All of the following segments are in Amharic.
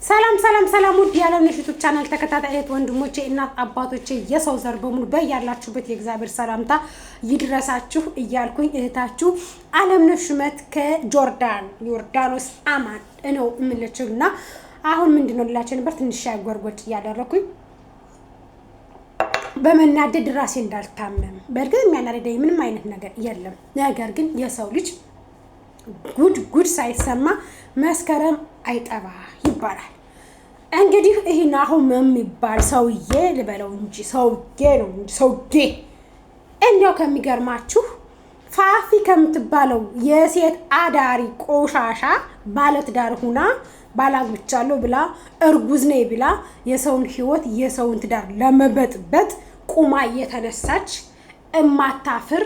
ሰላም ሰላም ሰላም ውድ ያለምነሽ ዩቲዩብ ቻናል ተከታታዮች ወንድሞቼ እናት አባቶቼ የሰው ዘር በሙሉ በያላችሁበት የእግዚአብሔር ሰላምታ ይድረሳችሁ እያልኩኝ እህታችሁ አለምነሽ ሹመት ከጆርዳን ዮርዳኖስ አማን ነው እምልችልና አሁን ምንድነው ልላችሁ ነበር ትንሽ ያጓርጎጭ እያደረኩኝ በመናደድ ራሴ እንዳልታመም በእርግጥ የሚያናደደኝ ምንም አይነት ነገር የለም። ነገር ግን የሰው ልጅ ጉድ ሳይሰማ መስከረም አይጠባ ይባላል። እንግዲህ ይሄን አሁን የሚባል ሰውዬ ልበለው እንጂ ሰውዬ እንደው ከሚገርማችሁ ፋፊ ከምትባለው የሴት አዳሪ ቆሻሻ ባለትዳር ሁና ባላግብቻለሁ ብላ እርጉዝ ነኝ ብላ የሰውን ህይወት የሰውን ትዳር ለመበጥበጥ ቁማ እየተነሳች እማታፍር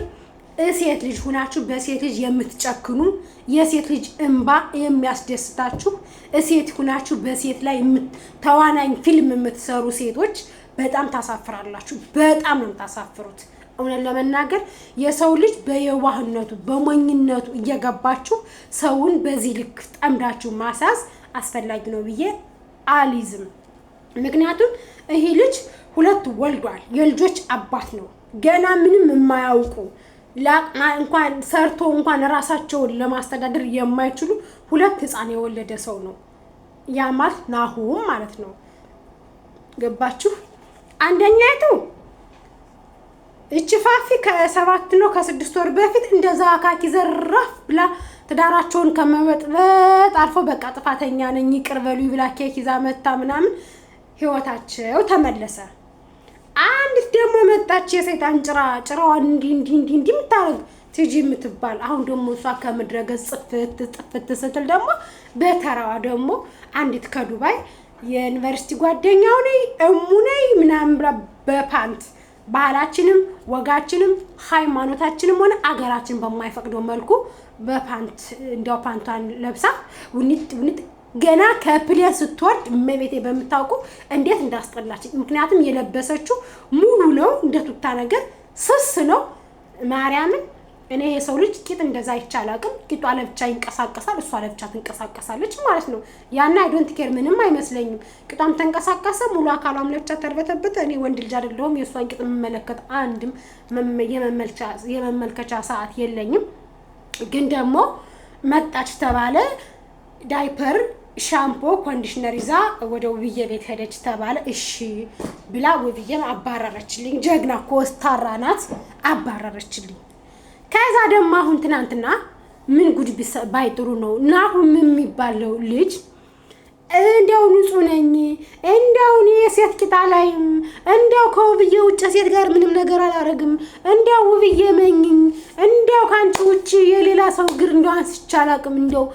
ሴት ልጅ ሁናችሁ በሴት ልጅ የምትጨክኑ የሴት ልጅ እንባ የሚያስደስታችሁ ሴት ሁናችሁ በሴት ላይ ተዋናኝ ፊልም የምትሰሩ ሴቶች በጣም ታሳፍራላችሁ። በጣም ነው ታሳፍሩት። እውነት ለመናገር የሰው ልጅ በየዋህነቱ በሞኝነቱ እየገባችሁ ሰውን በዚህ ልክ ጠምዳችሁ ማሳዝ አስፈላጊ ነው ብዬ አልይዝም። ምክንያቱም ይሄ ልጅ ሁለት ወልዷል፣ የልጆች አባት ነው። ገና ምንም የማያውቁ እንኳን ሰርቶ እንኳን ራሳቸውን ለማስተዳደር የማይችሉ ሁለት ህፃን የወለደ ሰው ነው። ያ ማለት ናሁም ማለት ነው። ገባችሁ? አንደኛይቱ እቺ ፋፊ ከ7 ነው ከ6 ወር በፊት እንደዛ አካኪ ዘራፍ ብላ ትዳራቸውን ከመበጥበጥ አልፎ በቃ ጥፋተኛ ነኝ ይቅር በሉኝ ብላ ኬክ ይዛ መታ ምናምን ህይወታቸው ተመለሰ። አንዲት ደግሞ መጣች የሰይጣን ጭራዋን እንዲ ምታረግ ትጂ የምትባል አሁን ደግሞ እሷ ከምድረገጽ ጽፍት ስትል ደግሞ በተራዋ ደግሞ አንዲት ከዱባይ የዩኒቨርሲቲ ጓደኛው ነኝ እሙ ነኝ ምናምን ብላ በፓንት ባህላችንም ወጋችንም ሃይማኖታችንም ሆነ አገራችን በማይፈቅደው መልኩ በፓንት እንዲያው ፓንቷን ለብሳ ውኒት ገና ከፕሌን ስትወርድ እመቤቴ በምታውቁ እንዴት እንዳስጠላች። ምክንያቱም የለበሰችው ሙሉ ነው እንደ ቱታ ነገር ስስ ነው። ማርያምን እኔ የሰው ልጅ ቂጥ እንደዛ ይቻላልም። ቂጧ ለብቻ ይንቀሳቀሳል፣ እሷ ለብቻ ትንቀሳቀሳለች ማለት ነው። ያና አይ ዶንት ኬር ምንም አይመስለኝም። ቂጧም ተንቀሳቀሰ ሙሉ አካሏም ለብቻ ተርበተበተ። እኔ ወንድ ልጅ አይደለሁም የሷን ቂጥ መመለከት አንድም የመመልከቻ ሰዓት የለኝም። ግን ደግሞ መጣች ተባለ ዳይፐር ሻምፖ ኮንዲሽነር ይዛ ወደ ውብዬ ቤት ሄደች ተባለ። እሺ ብላ ውብዬም አባረረችልኝ። ጀግና ኮስታራ ናት፣ አባረረችልኝ። ከዛ ደግሞ አሁን ትናንትና ምን ጉድ ባይጥሩ ነው ናሁም የሚባለው ልጅ እንደው ንጹህ ነኝ እንደው እኔ ሴት ቂጣ ላይም እንደው ከውብዬ ውጭ ሴት ጋር ምንም ነገር አላረግም እንደው ውብዬ መኝኝ እንደው ካንቺ ውጭ የሌላ ሰው ግር እንደው አንስቼ አላቅም እንደው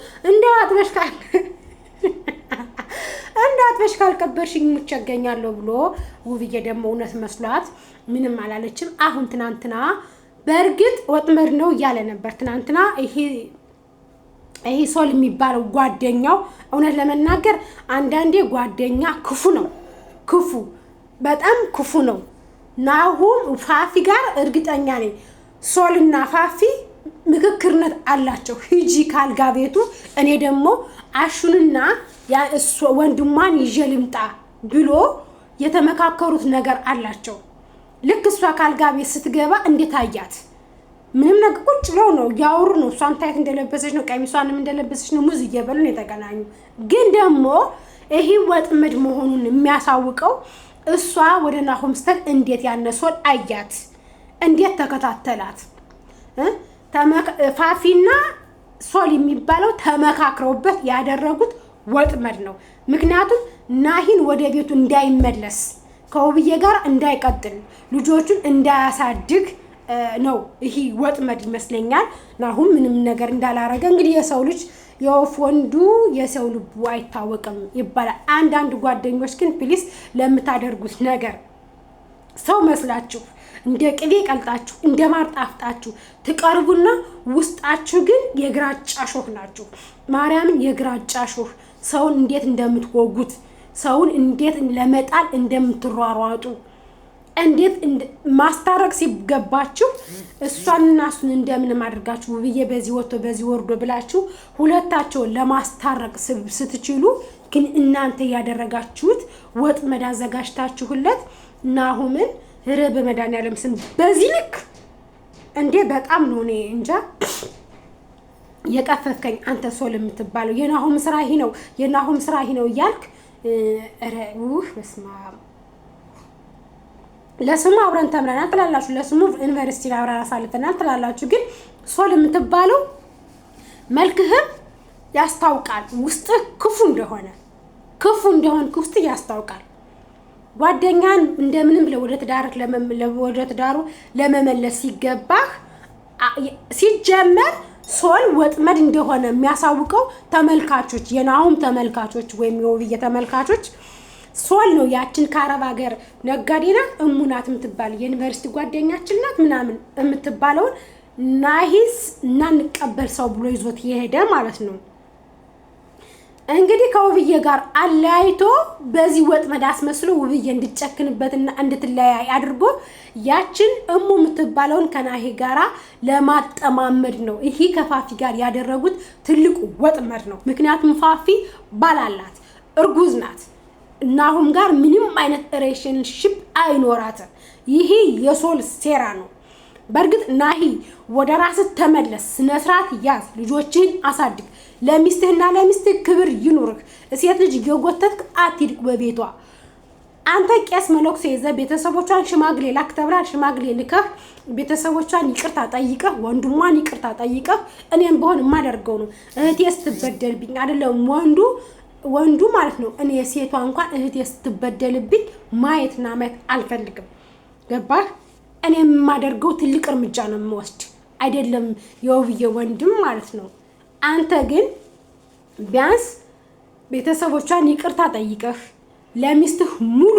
አጥበሽ ካልቀበርሽኝ ሙች ያገኛለሁ ብሎ ውብዬ ደግሞ እውነት መስሏት ምንም አላለችም። አሁን ትናንትና በእርግጥ ወጥመድ ነው እያለ ነበር። ትናንትና ይሄ ሶል የሚባለው ጓደኛው እውነት ለመናገር አንዳንዴ ጓደኛ ክፉ ነው፣ በጣም ክፉ ነው። ናሁም ፋፊ ጋር እርግጠኛ ነኝ ሶልና ፋፊ ምክክርነት አላቸው። ሂጂ ካልጋ ቤቱ እኔ ደግሞ አሹንና ወንድሟን ይዤ ልምጣ ብሎ የተመካከሩት ነገር አላቸው። ልክ እሷ ካልጋ ቤት ስትገባ እንዴት አያት? ምንም ነገር ቁጭ ብለው ነው ያወሩ ነው። እሷም ታይት እንደለበሰች ነው፣ ቀሚሷንም እንደለበሰች ነው። ሙዝ እየበሉ ነው የተገናኙ። ግን ደግሞ ይሄ ወጥመድ መሆኑን የሚያሳውቀው እሷ ወደ ናሆም ስተል እንዴት ያነሶል አያት፣ እንዴት ተከታተላት። ፋፊና ሶል የሚባለው ተመካክረውበት ያደረጉት ወጥመድ ነው። ምክንያቱም ናሂን ወደ ቤቱ እንዳይመለስ ከውብዬ ጋር እንዳይቀጥል ልጆቹን እንዳያሳድግ ነው ይሄ ወጥመድ ይመስለኛል። ናሁም ምንም ነገር እንዳላረገ እንግዲህ የሰው ልጅ የወፍ ወንዱ የሰው ልቡ አይታወቅም ይባላል። አንዳንድ ጓደኞች ግን ፕሊስ ለምታደርጉት ነገር ሰው መስላችሁ እንደ ቅቤ ቀልጣችሁ እንደ ማር ጣፍጣችሁ ትቀርቡና ውስጣችሁ ግን የግራጫ ሾህ ናችሁ። ማርያምን የግራጫ ሾህ ሰውን እንዴት እንደምትወጉት ሰውን እንዴት ለመጣል እንደምትሯሯጡ እንዴት ማስታረቅ ሲገባችሁ እሷንና እሱን እንደምንም አድርጋችሁ ውብዬ በዚህ ወጥቶ በዚህ ወርዶ ብላችሁ ሁለታቸውን ለማስታረቅ ስትችሉ ግን እናንተ ያደረጋችሁት ወጥመድ አዘጋጅታችሁለት ናሁምን በመድኃኒዓለም ስም በዚህ ልክ እንዴ በጣም ነው እኔ እንጃ የቀፈፍከኝ አንተ ሶል የምትባለው የናሁም ስራ ይሄ ነው የናሁም ስራ ይሄ ነው እያልክ በስመ አብ ለስሙ አብረን ተምረናል ትላላችሁ ለስሙ ዩኒቨርሲቲ አብረን አሳልፈናል ትላላችሁ ግን ሶል የምትባለው መልክህም ያስታውቃል ውስጥ ክፉ እንደሆነ ውስጥ ያስታውቃል ጓደኛን እንደምንም ወደ ትዳሩ ለመመለስ ሲገባህ ሲጀመር ሶል ወጥመድ እንደሆነ የሚያሳውቀው ተመልካቾች የናሁም ተመልካቾች ወይም የውብዬ ተመልካቾች ሶል ነው ያችን ከአረብ ሀገር ነጋዴና እሙናት የምትባል የዩኒቨርሲቲ ጓደኛችን ናት ምናምን የምትባለውን ናሂስ እና እንቀበል ሰው ብሎ ይዞት የሄደ ማለት ነው እንግዲህ ከውብዬ ጋር አለያይቶ በዚህ ወጥመድ አስመስሎ ውብዬ እንድትጨክንበትና እንድትለያይ አድርጎ ያችን የምትባለውን ከናሂ ጋራ ለማጠማመድ ነው ይሄ ከፋፊ ጋር ያደረጉት ትልቁ ወጥመድ ነው ምክንያቱም ፋፊ ባላላት እርጉዝ ናት ናሁም ጋር ምንም አይነት ሪሌሽንሺፕ አይኖራትም ይሄ የሶል ሴራ ነው በርግጥ ናሂ ወደ ራስህ ተመለስ ስነስርዓት ያዝ ልጆችን አሳድግ ለሚስትህና ለሚስትህ ክብር ይኑርህ እሴት ልጅ እየጎተትክ አትድቅ በቤቷ አንተ ቄስ መነኩሴ ይዘህ ቤተሰቦቿን ሽማግሌ ላክ ተብላ ሽማግሌ ልከህ ቤተሰቦቿን ይቅርታ ጠይቀህ ወንድሟን ይቅርታ ጠይቀህ እኔም በሆን የማደርገው ነው እህቴ ስትበደልብኝ አይደለም ወንዱ ማለት ነው እኔ ሴቷ እንኳን እህቴ ስትበደልብኝ ማየትና ማየት አልፈልግም ገባህ እኔ የማደርገው ትልቅ እርምጃ ነው የምወስድ አይደለም የውብዬ ወንድም ማለት ነው አንተ ግን ቢያንስ ቤተሰቦቿን ይቅርታ ጠይቀህ ለሚስትህ ሙሉ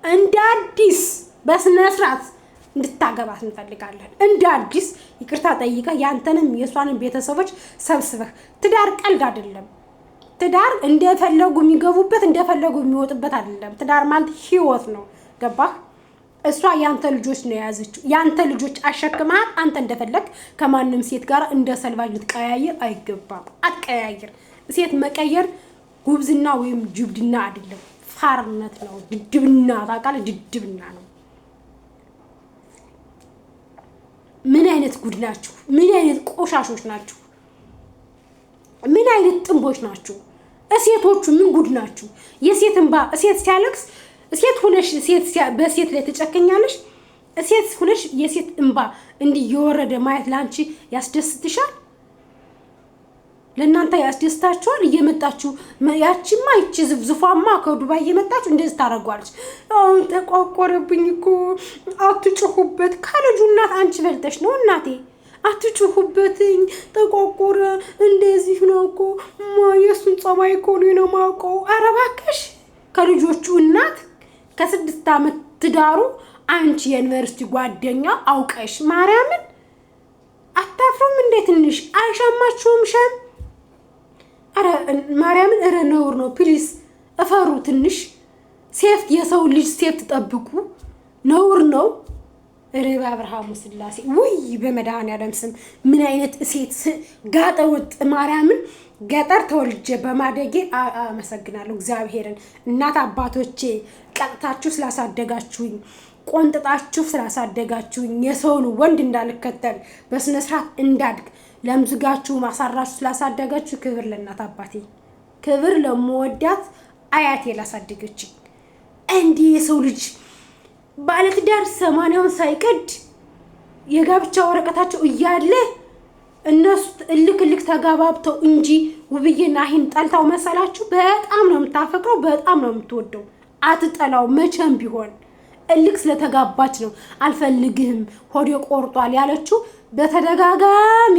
እንደ አዲስ በስነ ስርዓት እንድታገባት እንፈልጋለን እንደ አዲስ ይቅርታ ጠይቀህ ያንተንም የሷንም ቤተሰቦች ሰብስበህ ትዳር ቀልድ አይደለም ትዳር እንደፈለጉ የሚገቡበት እንደፈለጉ የሚወጡበት አይደለም ትዳር ማለት ህይወት ነው ገባህ እሷ ያንተ ልጆች ነው ያዘችው ያንተ ልጆች አሸክማት አንተ እንደፈለክ ከማንም ሴት ጋር እንደ ሰልባጅ ልትቀያየር አይገባም አትቀያየር ሴት መቀየር ጉብዝና ወይም ጅብድና አይደለም ፋርነት ነው ድድብና ታውቃለህ ድድብና ነው ምን አይነት ጉድ ናችሁ ምን አይነት ቆሻሾች ናችሁ ምን አይነት ጥንቦች ናችሁ እሴቶቹ ምን ጉድ ናችሁ የሴት እንባ እሴት ሲያለቅስ እሴት ሆነሽ በሴት ላይ ተጨከኛለሽ እሴት ሆነሽ የሴት እንባ እንዲህ የወረደ ማየት ላንቺ ያስደስትሻል ለእናንተ ያስደስታችኋል እየመጣችሁ ያቺማ ይቺ ዝፍዝፏማ ከዱባይ እየመጣችሁ እንደዚህ ታረጋለች አሁን ተቋቆረብኝ እኮ አትጮሁበት ካለጁ እናት አንቺ በልተሽ ነው እናቴ አትጮሁበትኝ ተቋቆረ እንደዚህ ነው እኮ የሱን ጸባይ እኮ ነው ማውቀው ኧረ እባክሽ ከልጆቹ እናት ከ6 አመት ትዳሩ አንቺ የዩኒቨርሲቲ ጓደኛ አውቀሽ ማርያምን አታፍሩም እንዴ ትንሽ አይሻማችሁም ሸም ኧረ ማርያምን ኧረ ነውር ነው ፕሊዝ እፈሩ ትንሽ ሴፍት የሰው ልጅ ሴፍት ጠብቁ ነውር ነው ርባ አብርሃም ስላሴ ወይ በመድኃኒዓለም ስም ምን አይነት ሴት ጋጠወጥ ማርያምን ገጠር ተወልጄ በማደጌ አመሰግናለሁ እግዚአብሔርን እናት አባቶቼ ቀጥታችሁ ስላሳደጋችሁኝ ቆንጥጣችሁ ስላሳደጋችሁኝ የሰውን ወንድ እንዳልከተል በስነ ስርዓት እንዳድግ ለምዝጋችሁ ማሳራችሁ ስላሳደጋችሁ ክብር ለእናት አባቴ ክብር ለመወዳት አያቴ ላሳደገች እንዴ የሰው ልጅ ባለትዳር 80ውን ሳይቀድ የጋብቻ ወረቀታቸው እያለ እነሱ እልክ ተጋባብተው እንጂ ውብዬና ናሂን ጠልታው መሰላችሁ በጣም ነው የምታፈቅረው በጣም ነው የምትወደው አትጠላው መቼም ቢሆን እልክ ስለተጋባች ነው አልፈልግህም ሆዴ ቆርጧል ያለችው በተደጋጋሚ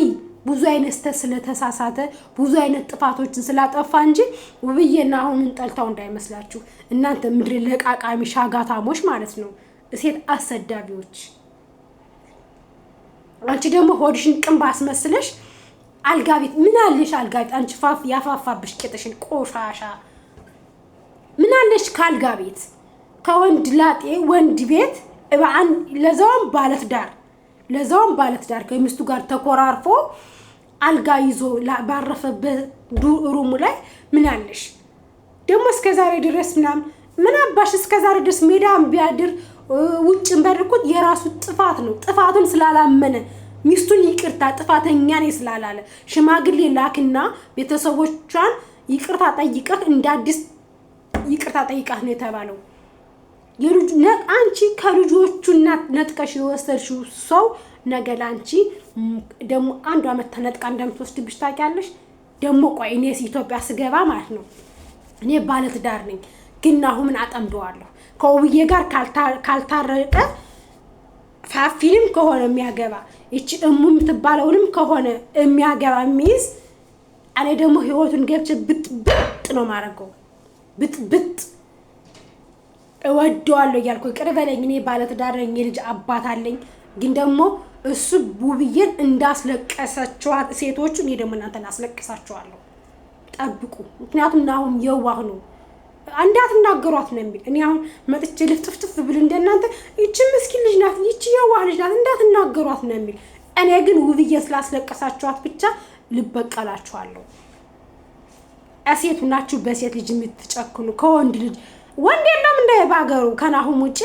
ብዙ አይነት ስለተሳሳተ ብዙ አይነት ጥፋቶችን ስላጠፋ እንጂ ውብዬና ናሂን ጠልታው እንዳይመስላችሁ እናንተ ምድር ለቃቃሚ ሻጋታሞች ማለት ነው ሴት አሰዳቢዎች አንቺ ደግሞ ሆድሽን ቅንባ አስመስለሽ አልጋቢት ምን አለሽ አልጋቢት አንቺ ያፋፋብሽ ቄጥሽን ቆሻሻ ምን አለሽ ካልጋቢት ከወንድ ላጤ ወንድ ቤት ለዛውም ባለትዳር ከሚስቱ ጋር ተኮራርፎ አልጋ ይዞ ባረፈበት ሩሙ ላይ ምን አለሽ ደግሞ እስከዛሬ ድረስ ምን አባሽ እስከዛሬ ድረስ ሜዳም ቢያድር ውጭም በርኩት የራሱ ጥፋት ነው። ጥፋቱን ስላላመነ ሚስቱን ይቅርታ ጥፋተኛ ነኝ ስላላለ ሽማግሌ ላክና ቤተሰቦቿን ይቅርታ ጠይቀህ እንዳዲስ ይቅርታ ጠይቃህ ነው የተባለው። አንቺ ከልጆቹ ነጥቀሽ የወሰድሽው ሰው ነገ ላንቺ ደግሞ አንዱ አመት ተነጥቃ እንደምትወስድብሽ ታውቂያለሽ። ደግሞ ቆይ እኔ ኢትዮጵያ ስገባ ማለት ነው እኔ ባለትዳር ነኝ፣ ግን አሁን አጠምደዋለሁ ከውብዬ ጋር ካልታረቀ ፋፊንም ከሆነ የሚያገባ እቺ የምትባለውንም ከሆነ የሚያገባ ሚስ እኔ ደግሞ ህይወቱን ገብቼ ብጥ ነው ማረገው። ብጥ እወደዋለሁ እያልኩ ቅርበለኝ። እኔ ባለትዳር ነኝ፣ የልጅ አባት አለኝ። ግን ደግሞ እሱ ውብዬን እንዳስለቀሰችዋት ሴቶቹ እኔ ደግሞ እናንተን አስለቅሳችኋለሁ። ጠብቁ። ምክንያቱም አሁን የዋህ ነው እንዳትናገሯት ነው የሚል። እኔ አሁን መጥቼ ልፍጥፍጥፍ ብል እንደናንተ ይቺ ምስኪን ልጅ ናት፣ ይቺ የዋህ ልጅ ናት እንዳትናገሯት ነው የሚል። እኔ ግን ውብዬን ስላስለቀሳችኋት ብቻ ልበቀላችኋለሁ። አሴቱ ናችሁ በሴት ልጅ የምትጨክኑ ከወንድ ልጅ ወንድ የለም እንደ ባገሩ ከናሁም ውጪ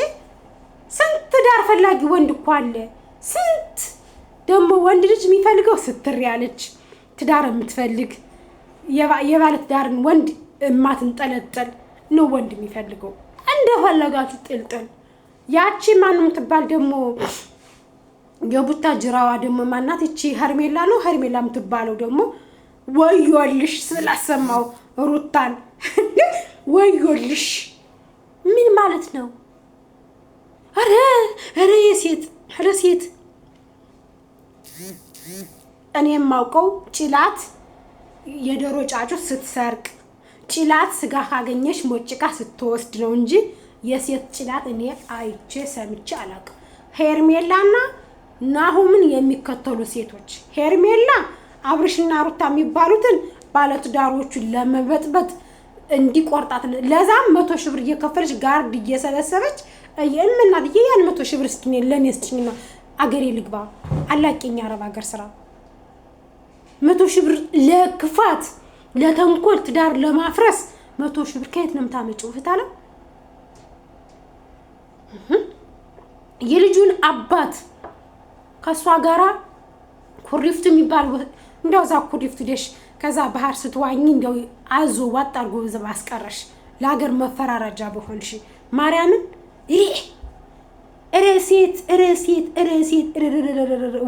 ስንት ዳር ፈላጊ ወንድ እኮ አለ። ስንት ደግሞ ወንድ ልጅ የሚፈልገው ስትር ያለች ትዳር የምትፈልግ የባለ ትዳርን ወንድ ማትንጠለጠል ነው ወንድ የሚፈልገው። እንደፈለጋችሁ ጥልጥል። ያቺ ማንም ትባል ደግሞ የቡታ ጅራዋ ደግሞ ማናት እቺ ሄርሜላ ነው ሄርሜላ የምትባለው ደግሞ ወዮልሽ ስላሰማው ሩታን ወዮልሽ ምን ማለት ነው? አረ የሴት እኔ የማውቀው ጭላት የዶሮ ጫጩት ስትሰርቅ ጭላት ስጋ ካገኘሽ ሞጭቃ ስትወስድ ነው እንጂ የሴት ጭላት እኔ አይቼ ሰምቼ አላውቅም። ሄርሜላና ናሁምን የሚከተሉ ሴቶች ሄርሜላ አብርሽና ሩታ የሚባሉትን ባለትዳሮቹን ለመበጥበጥ እንዲቆርጣት ለዛም 100 ሺህ ብር እየከፈለች ጋርድ እየሰበሰበች የእምናት ያን 100 ሺህ ብር እስኪ ለኔ ስጭኝና አገሬ ልግባ አላቂኛ አረብ ሀገር ስራ 100 ሺህ ብር ለክፋት ለተንኮል ትዳር ለማፍረስ 100 ሺህ ብር ከየት ነው የምታመጪው? ፍታለ የልጁን አባት ከሷ ጋራ ኩሪፍቱ የሚባል እንደው ዛ ኩሪፍቱ ደሽ ከዛ ባህር ስትዋኝ እንደው አዞ ዋጥ አርጎ ዘባ አስቀረሽ ለሀገር መፈራረጃ በሆንሽ ማርያምን እረሴት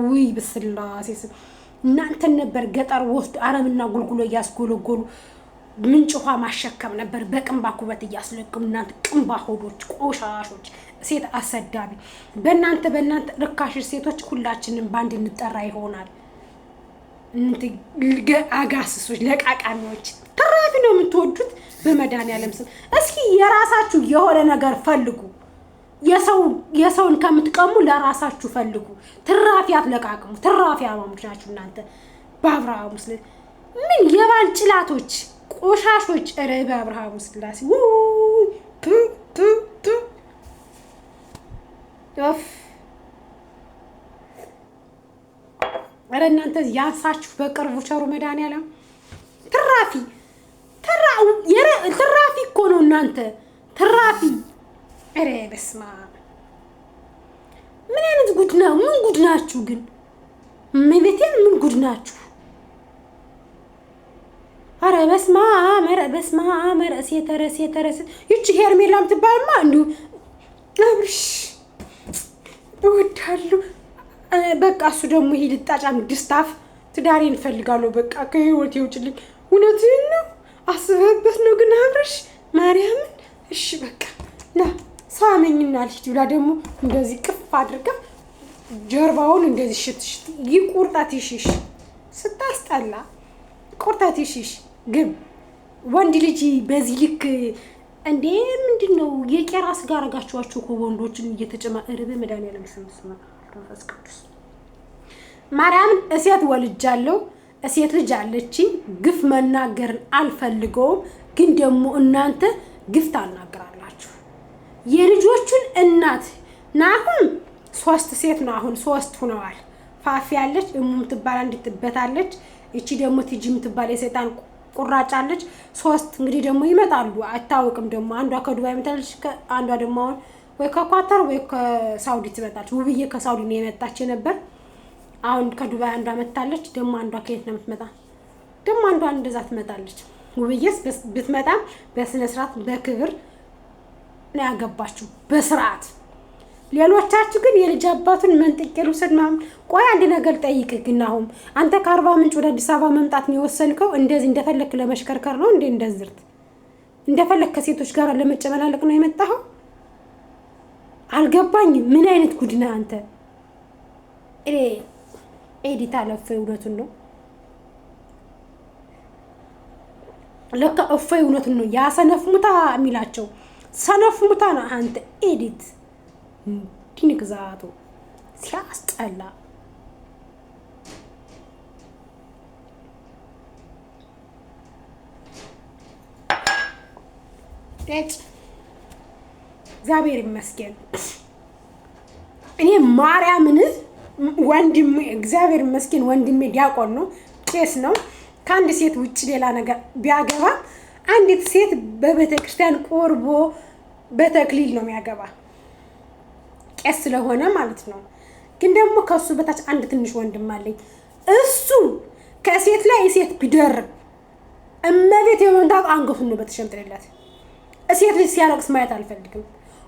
ውይ በስላሴ እናንተ ነበር ገጠር ወስድ አረምና ጉልጉሎ ያስጎለጎሉ ምንጭ ውሃ ማሸከም ነበር በቅንባ ኩበት ያስለቅም። እናንተ ቅንባ ሆዶች ቆሻሾች ሴት አሰዳቢ በእናንተ ርካሽ ሴቶች ሁላችንም ባንድ እንጠራ ይሆናል። እንት አጋስሶች ለቃቃሚዎች ትራፊ ነው የምትወዱት በመድኃኒዓለም ስም። እስኪ የራሳችሁ የሆነ ነገር ፈልጉ። የሰውን ከምትቀሙ ለራሳችሁ ፈልጉ። ትራፊ አትለቃቅሙ። ትራፊ አማሙች ናችሁ እናንተ በአብርሃም ሙስሊም ምን የባል ጭላቶች ቆሻሾች ኧረ በአብርሃም ሙስላሴ ኧረ እናንተ ያንሳችሁ በቅርቡ ቸሩ መድኃኒዓለም ትራፊ እኮ ነው እናንተ ትራፊ። ኧረ በስመ አብ ምን አይነት ጉድ ነው? ምን ጉድ ናችሁ ግን? መቤቴን ምን ጉድ ናችሁ? ኧረ በስመ አብ ኧረ ሴት ይቺ ሄርሜላ የምትባልማ እንዲሁ አብርሽ እወዳለሁ። በቃ እሱ ደግሞ ይሄ ልጣጫም ድስታፍ ትዳሬን እፈልጋለሁ በቃ ከህይወቴ ውጭልኝ። እውነትህን ነው አስበህበት ነው ግን አብርሽ ማርያምን። እሺ በቃ ና ሳመኝና ልጅ ብላ ደግሞ እንደዚህ ቅፍ አድርጋ ጀርባውን እንደዚህ ሽትሽት ይቁርጣት ይሽሽ ስታስጠላ ቁርጣት ይሽሽ ግብ ወንድ ልጅ በዚህ ልክ እንዴ ምንድነው የቄራስ ጋር አጋችኋቸው ከወንዶችን እየተጨማረበ መድኃኒዓለም ስምስማ መንፈስ ቅዱስ ማርያምን እሴት ወልጃለሁ። እሴት ልጅ አለችኝ። ግፍ መናገርን አልፈልገውም፣ ግን ደግሞ እናንተ ግፍ ታናግራላችሁ። የልጆቹን እናት ናሁም 3 ሴት ነው አሁን 3 ሆነዋል። ፋፊ ያለች እሙም ትባል እንድትበታለች። እቺ ደግሞ ትጂም ትባል የሰይጣን ቁራጭ አለች። 3 እንግዲህ ደግሞ ይመጣሉ አይታወቅም። ደግሞ አንዷ ከዱባይ መጣለች፣ አንዷ ደግሞ ወይ ከኳታር ወይ ከሳውዲ ትመጣለች። ውብዬ ከሳውዲ ነው የመጣች ነበር። አሁን ከዱባይ አንዷ መጣለች። ደግሞ አንዷ ከየት ነው የምትመጣ? ደግሞ አንዷ እንደዛ ትመጣለች። ውብዬስ ብትመጣም በስነ ስርዓት በክብር ነው ያገባችሁ በስርዓት። ሌሎቻችሁ ግን የልጅ አባቱን መንጥቄ ልውሰድ ምናምን። ቆይ አንድ ነገር ጠይቅህ ግን አሁን አንተ ከአርባ ምንጭ ወደ አዲስ አበባ መምጣት ነው የወሰንከው? እንደዚህ እንደፈለክ ለመሽከርከር ነው እንዴ? እንደዝርት እንደፈለክ ከሴቶች ጋር ለመጨመላለቅ ነው የመጣኸው? አልገባኝም። ምን አይነት ጉድ ነህ አንተ? ኤዲት አለፈ እውነቱን ነው ለካ እፎይ እውነቱን ነው። ያ ሰነፍ ሙታ የሚላቸው ሰነፍ ሙታ ነው አንተ ኤዲት ዲንግዛቱ ሲያስጠላ። እግዚአብሔር ይመስገን። እኔ ማርያምን ወንድሜ እግዚአብሔር ይመስገን ወንድሜ ዲያቆን ነው፣ ቄስ ነው። ከአንድ ሴት ውጭ ሌላ ነገር ቢያገባ አንዲት ሴት በቤተ ክርስቲያን ቆርቦ በተክሊል ነው የሚያገባ፣ ቄስ ስለሆነ ማለት ነው። ግን ደግሞ ከሱ በታች አንድ ትንሽ ወንድም አለኝ። እሱ ከሴት ላይ ሴት ቢደርብ እመቤት የወንዳቅ አንገቱን ነው በተሸምጥለት። ሴት ልጅ ሲያለቅስ ማየት አልፈልግም።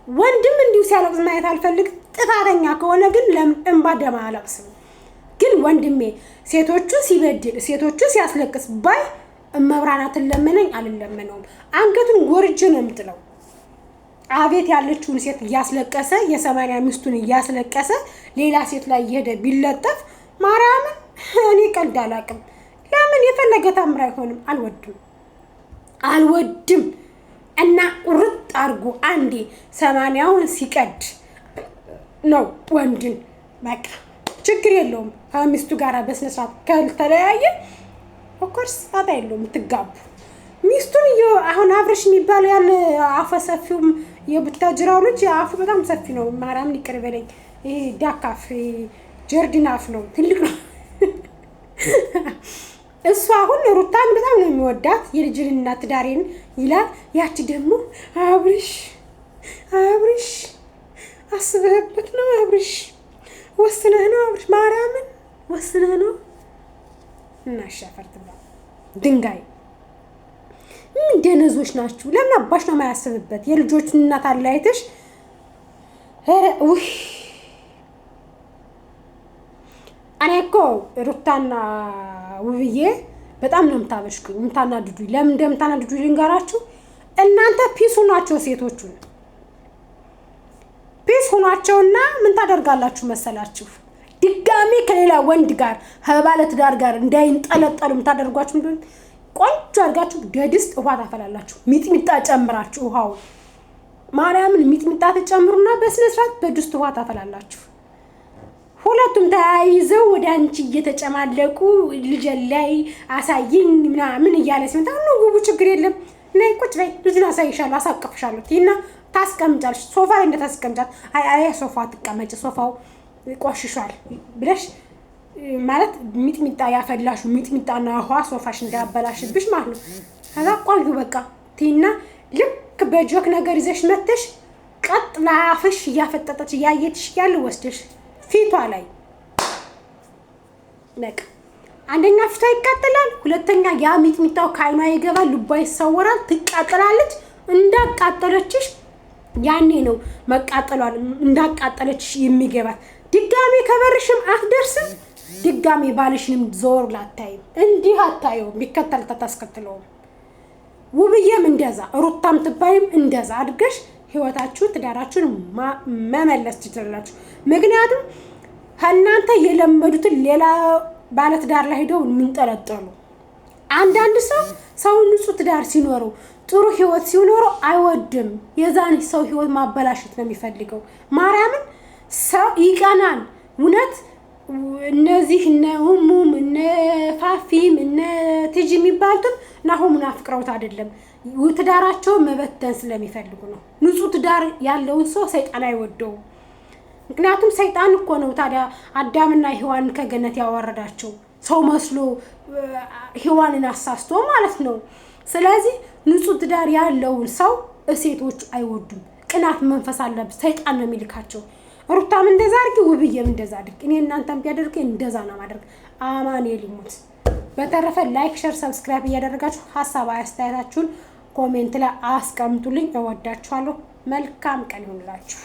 ወንድም እንዲሁ ሲያለቅስ ማየት አልፈልግም። ጥፋተኛ ከሆነ ግን ለምን እንባ ደማ አለቅስም። ግን ወንድሜ ሴቶቹን ሲበድል ሴቶቹን ሲያስለቅስ ባይ እመብራናትን ለመነኝ አልለመነውም። አንገቱን ጎርጄ ነው የምጥለው። አቤት ያለችውን ሴት እያስለቀሰ የ80 ሚስቱን እያስለቀሰ ሌላ ሴት ላይ እየሄደ ቢለጠፍ ማርያምን እኔ ቀልድ አላውቅም። ለምን የፈለገ ታምር አይሆንም። አልወድም እና ቁርጥ አርጎ አንዴ 80ውን ሲቀድ ነው ወንድን በቃ ችግር የለውም። ከሚስቱ ጋር በስነ ስርዓት ካልተለያየ ኦፍኮርስ አጣ የለውም ትጋቡ። ሚስቱን አሁን አብረሽ የሚባለው ያን አፈሰፊውም የቡታጅራው ልጅ አፉ በጣም ሰፊ ነው። ማርያምን ይቅር በለኝ። ይሄ ዳካፍ ጀርዲናፍ ነው፣ ትልቅ ነው። እሱ አሁን ሩታን በጣም ነው የሚወዳት፣ የልጅንና ትዳሬን ይላል። ያቺ ደግሞ አብርሽ አስበህበት ነው አብርሽ፣ ወስነህ ነው አብርሽ፣ ማርያምን ወስነህ ነው። እናሻፈርት ድንጋይ ደነዞች ናችሁ። ለምን አባሽ ነው የማያስብበት? የልጆቹን እናት አላይተሽ እኔ እኮ ሩታና ውብዬ በጣም ነው የምታበሽኩኝ፣ የምታናድዱኝ። ለምን እንደምታናድዱኝ ልንገራችሁ። እናንተ ፒስ ሆናቸው ሴቶቹን ፒስ ሆናቸውና ምን ታደርጋላችሁ መሰላችሁ? ድጋሚ ከሌላ ወንድ ጋር ከባለ ትዳር ጋር እንዳይንጠለጠሉ የምታደርጓችሁ እንደሆነ ቆንጆ አድርጋችሁ ደድስት ውሃ ታፈላላችሁ። ሚጥሚጣ ጨምራችሁ ውሃው ማርያምን ሚጥሚጣ ተጨምሩና በስነ ስርዓት በድስት ውሃ ታፈላላችሁ። ሁለቱም ተያይዘው ወደ አንቺ እየተጨማለቁ ልጅ ላይ አሳይኝ ምናምን እያለ ሲመጣ ነው ጉቡ ችግር የለም ነይ ቁጭ በይ ልጅን አሳይሻለሁ አሳቅፍሻለሁ እና ታስቀምጫለሽ። ሶፋ ላይ እንደታስቀምጫት አይ ሶፋ ተቀመጭ ሶፋው ቆሽሿል ብለሽ ማለት ሚጥሚጣ ያፈላሹ ሚጥሚጣና ውሃ ሶፋሽ እንዳያበላሽብሽ ማለት ነው። ከዛ ቆዩ በቃ ቲና ልክ በጆክ ነገር ይዘሽ መተሽ ቀጥ ላፍሽ እያፈጠጠች እያየችሽ ያለ ወስደሽ ፊቷ ላይ በቃ አንደኛ ፊቷ ይቃጠላል፣ ሁለተኛ ያ ሚጥሚጣው ካይኗ ይገባል፣ ልቧ ይሰወራል፣ ትቃጠላለች። እንዳቃጠለችሽ ያኔ ነው መቃጠሏን እንዳቃጠለችሽ የሚገባት። ድጋሚ ከበርሽም አትደርስም። ድጋሚ ባልሽንም ዞር ላታይም፣ እንዲህ አታየውም፣ ቢከተል ተታስከትለውም። ውብዬም እንደዛ ሩታም ትባይም እንደዛ አድርገሽ ህይወታችሁ ትዳራችሁን መመለስ ትችላላችሁ። ምክንያቱም ከእናንተ የለመዱትን ሌላ ባለ ትዳር ላይ ሄደው የሚንጠለጠሉ አንዳንድ ሰው ንጹህ ትዳር ሲኖረው ጥሩ ህይወት ሲኖረው አይወድም። የዛን ሰው ህይወት ማበላሸት ነው የሚፈልገው። ማርያምን ሰው ይቀናል። እውነት እነዚህ እነ ኡሙም እነ ፋፊም እነ ትጂ የሚባሉት ናሆምን አፍቅረውት አይደለም፣ ትዳራቸውን መበተን ስለሚፈልጉ ነው። ንጹህ ትዳር ያለውን ሰው ሰይጣን አይወደውም። ምክንያቱም ሰይጣን እኮ ነው ታዲያ አዳምና ሔዋንን ከገነት ያወረዳቸው ሰው መስሎ ሔዋንን አሳስቶ ማለት ነው። ስለዚህ ንጹህ ትዳር ያለውን ሰው ሴቶች አይወዱም። ቅናት መንፈስ አለበት፣ ሰይጣን ነው የሚልካቸው። ሩታም እንደዛ አድርጊ፣ ውብዬም እንደዛ አድርጊ። እኔ እናንተም ቢያደርግ እንደዛ ነው ማድረግ። አማኑኤል ይሙት። በተረፈ ላይክ፣ ሼር፣ ሰብስክራይብ እያደረጋችሁ ሀሳብ አስተያየታችሁን ኮሜንት ላይ አስቀምጡልኝ። እወዳችኋለሁ። መልካም ቀን ይሁንላችሁ።